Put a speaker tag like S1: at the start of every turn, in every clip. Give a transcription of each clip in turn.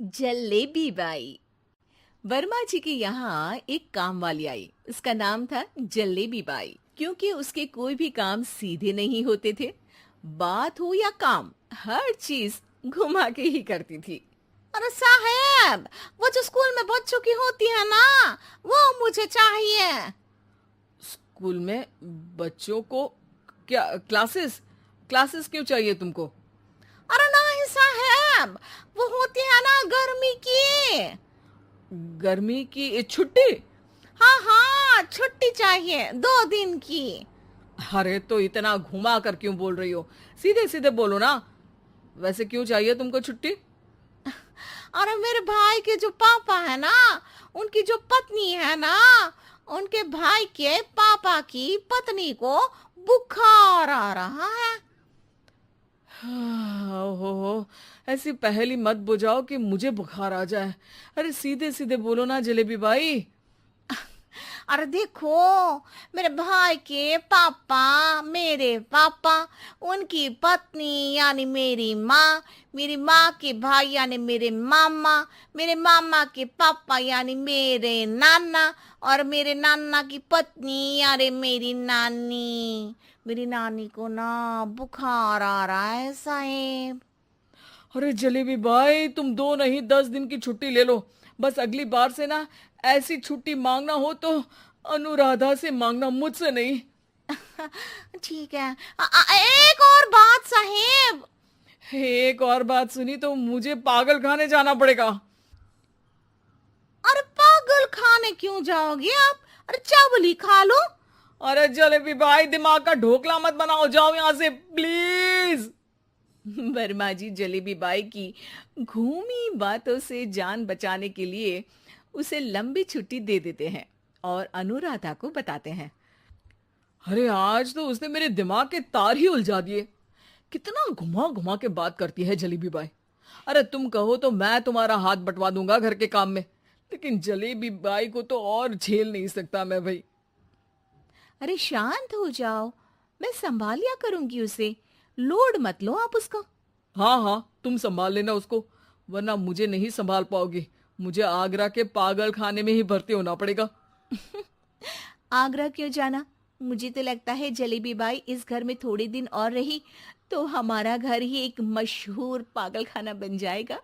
S1: Jalebi by. Verma जी के यहाँ एक काम वाली आई। उसका नाम था जलेबी बाई, क्योंकि उसके कोई भी काम सीधे नहीं होते थे। बात हो या काम, हर चीज घुमा के ही करती थी।
S2: अरे साहब, वो जो स्कूल में बच्चों की होती है ना, वो मुझे चाहिए।
S3: स्कूल में बच्चों को क्या क्लासेस क्लासेस क्यों चाहिए तुमको?
S2: अरे नहीं साहब, वो होती है ना गर्मी की।
S3: गर्मी की छुट्टी?
S2: हाँ हाँ, छुट्टी चाहिए 2 दिन की।
S3: अरे तो इतना घुमा कर क्यों बोल रही हो? सीधे सीधे बोलो ना। वैसे क्यों चाहिए तुमको छुट्टी?
S2: अरे मेरे भाई के जो पापा है ना, उनकी जो पत्नी है ना, उनके भाई के पापा की पत्नी को बुखार आ रहा है।
S3: ओहो, ऐसी पहेली मत बुझाओ कि मुझे बुखार आ जाए। अरे सीधे सीधे बोलो ना जलेबी बाई।
S2: अरे देखो, मेरे भाई के पापा, मेरे पापा, उनकी पत्नी यानी मेरी माँ के भाई यानी मेरे मामा के पापा यानी मेरे नाना, और मेरे नाना की पत्नी यानी मेरी नानी को ना बुखार आ रहा है साहेब।
S3: अरे जलेबी भाई, तुम 2 नहीं 10 दिन की छुट्टी ले लो। बस अगली बार से ना ऐसी छुट्टी मांगना हो तो अनुराधा से मांगना, मुझसे नहीं।
S2: ठीक है। एक और बात साहेब।
S3: एक और बात सुनी तो मुझे पागल खाने जाना पड़ेगा।
S2: अरे पागल खाने क्यों जाओगे आप? अरे चावल ही खा लो।
S3: अरे जलेबी भाई, दिमाग का ढोकला मत बनाओ, जाओ यहां से प्लीज।
S1: वर्मा जी जलेबी बाई की घूमी बातों से जान बचाने के लिए उसे लंबी छुट्टी दे देते हैं और अनुराधा को बताते हैं।
S3: अरे आज तो उसने मेरे दिमाग के तार ही उलझा दिए। कितना घुमा घुमा के बात करती है जलेबी बाई। अरे तुम कहो तो मैं तुम्हारा हाथ बंटवा दूंगा घर के काम में, लेकिन जलेबी बाई को तो और झेल नहीं सकता मैं भाई।
S1: अरे शांत हो जाओ, मैं संभाल लिया करूंगी उसे। लोड मत लो आप उसको।
S3: हाँ हाँ, तुम संभाल लेना उसको, वरना मुझे नहीं संभाल पाओगे। मुझे आगरा के पागल खाने में ही भर्ती होना पड़ेगा।
S1: आगरा क्यों जाना? मुझे तो लगता है जलेबी बाई इस घर में थोड़े दिन और रही तो हमारा घर ही एक मशहूर पागल खाना बन जाएगा।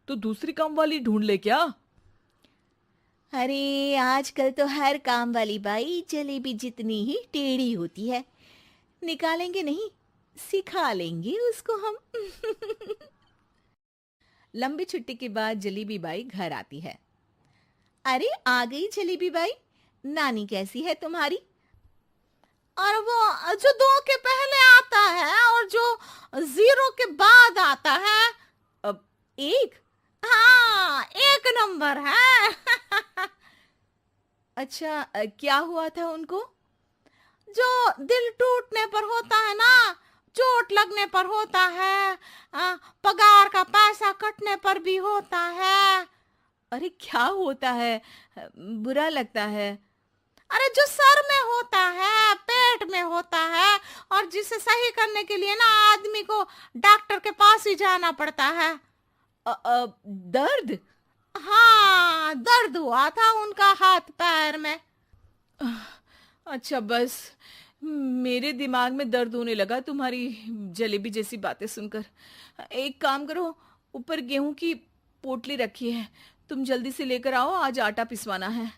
S3: तो दूसरी काम वाली ढूंढ ले क्या?
S1: अरे आजकल तो हर काम वाली बाई जलेबी जितनी ही टेढ़ी होती है। निकालेंगे नहीं, सिखा लेंगे उसको हम। लंबी छुट्टी के बाद जलेबी बाई घर आती है। अरे आ गई जलेबी बाई, नानी कैसी है तुम्हारी?
S2: और वो जो 2 के पहले आता है और जो 0 के बाद आता है।
S1: अब एक।
S2: हाँ, 1 नंबर है।
S1: अच्छा, क्या हुआ था उनको?
S2: जो दिल टूटने पर होता है ना, चोट लगने पर होता है, पगार का पैसा कटने पर भी होता है।
S1: अरे क्या होता है? बुरा लगता है।
S2: अरे जो सर में होता है, पेट में होता है, और जिसे सही करने के लिए ना आदमी को डॉक्टर के पास ही जाना पड़ता है।
S1: दर्द?
S2: हाँ, दर्द हुआ था उनका हाथ पैर में।
S1: अच्छा बस, मेरे दिमाग में दर्द होने लगा तुम्हारी जलेबी जैसी बातें सुनकर। एक काम करो, ऊपर गेहूं की पोटली रखी है, तुम जल्दी से लेकर आओ, आज आटा पिसवाना है।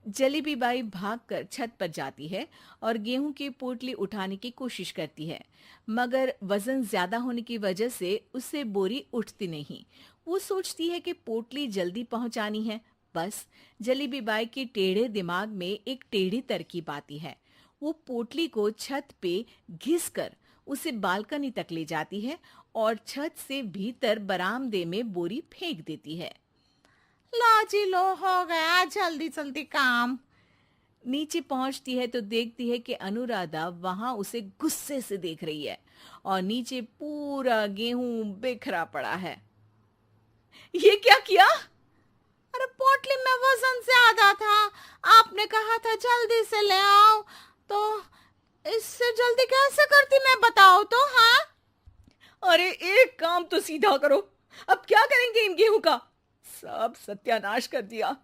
S1: जलेबी बाई भागकर छत पर जाती है और गेहूं की पोटली उठाने की कोशिश करती है, मगर वजन ज्यादा होने की वजह से उससे बोरी उठती नहीं। वो सोचती है कि पोटली जल्दी पहुंचानी है। बस जलेबी बाई के टेढ़े दिमाग में एक टेढ़ी तरकीब आती है। वो पोटली को छत पे घिसकर उसे बालकनी तक ले जाती है और छत से भीतर बरामदे में बोरी फेंक देती है।
S2: लो जी लो, हो गया जल्दी जल्दी काम।
S1: नीचे पहुंचती है तो देखती है कि अनुराधा वहां उसे गुस्से से देख रही है और नीचे पूरा गेहूं बिखरा पड़ा है। ये क्या किया?
S2: अरे पोटली में वजन ज्यादा था, आपने कहा था जल्दी से ले आओ, तो इससे जल्दी कैसे करती मैं बताओ तो। हाँ,
S1: अरे एक काम तो सीधा करो, अब क्या करेंगे इन गेहूं का? सब सत्यानाश कर दिया।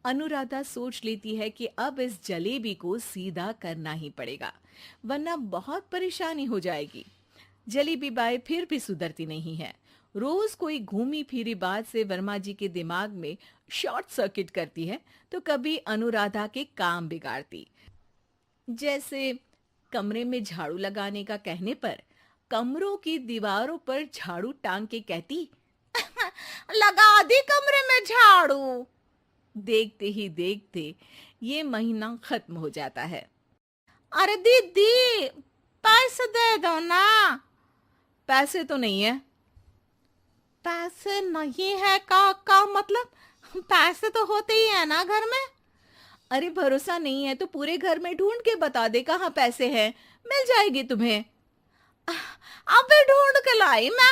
S1: अनुराधा सोच लेती है कि अब इस जलेबी को सीधा करना ही पड़ेगा, वरना बहुत परेशानी हो जाएगी। जलेबी बाई फिर भी सुधरती नहीं है। रोज कोई घूमी फिरी बात से वर्मा जी के दिमाग में शॉर्ट सर्किट करती है, तो कभी अनुराधा के काम बिगाड़ती। जैसे कमरे में झाड़ू लगाने का कहने पर कमरों की दीवारों पर झाड़ू टांग के कहती,
S2: लगा दी कमरे में झाड़ू।
S1: देखते ही देखते ये महीना खत्म हो जाता है।
S2: अरे दीदी, पैसे दे दो ना।
S1: पैसे तो नहीं है।
S2: पैसे नहीं है का मतलब? पैसे तो होते ही है ना घर में।
S1: अरे भरोसा नहीं है तो पूरे घर में ढूंढ के बता दे कहाँ पैसे हैं, मिल जाएगी तुम्हें।
S2: अबे ढूंढ के लाई मैं।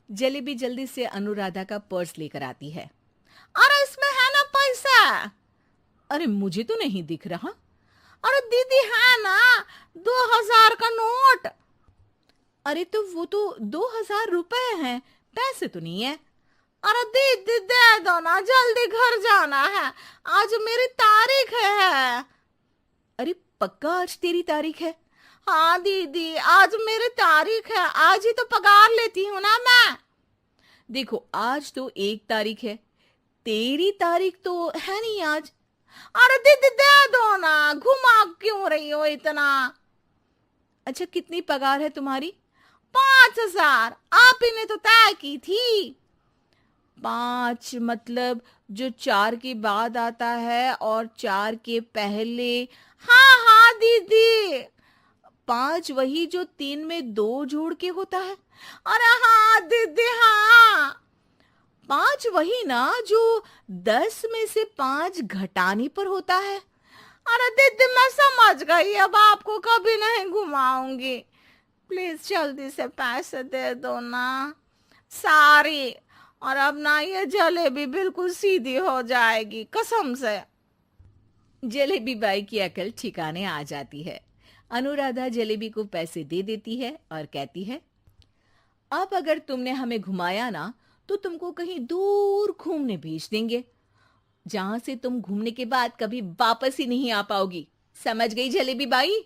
S1: जलेबी जल्दी से अनुराधा का पर्स लेकर आती है।
S2: अरे इसमें है ना पैसा?
S1: अरे मुझे तो नहीं दिख रहा।
S2: अरे दीदी है ना, 2000 का नोट।
S1: अरे तो वो तो 2000 रुपए हैं, पैसे तो नहीं है।
S2: अरे दीदी दे दो ना, जल्दी घर जाना है, आज मेरी तारीख है।
S1: अरे पक्का आज तेरी तारीख है?
S2: हाँ दीदी, आज मेरी तारीख है, आज ही तो पगार लेती हूँ ना मैं।
S1: देखो आज तो 1 तारीख है, तेरी तारीख तो है नहीं आज।
S2: अरे दीदी दे दो ना, घुमा क्यों रही हो इतना?
S1: अच्छा कितनी पगार है तुम्हारी?
S2: 5000, आप ही ने तो तय की थी।
S1: 5 मतलब जो 4 के बाद आता है और 4 के पहले।
S2: हाँ हाँ दीदी।
S1: 5 वही जो 3 में 2 जोड़ के होता है।
S2: अरे हाँ दीदी हाँ।
S1: 5 वही ना जो 10 में से 5 घटाने पर होता है।
S2: अरे दीदी मैं समझ गई, अब आपको कभी नहीं घुमाऊंगी। प्लीज जल्दी से पैसे दे दो ना, सारी। और अब ना ये जलेबी बिल्कुल सीधी हो जाएगी कसम से।
S1: जलेबी बाई की अकल ठिकाने आ जाती है। अनुराधा जलेबी को पैसे दे देती है और कहती है, अब अगर तुमने हमें घुमाया ना तो तुमको कहीं दूर घूमने भेज देंगे, जहां से तुम घूमने के बाद कभी वापस ही नहीं आ पाओगी। समझ गई जलेबी बाई?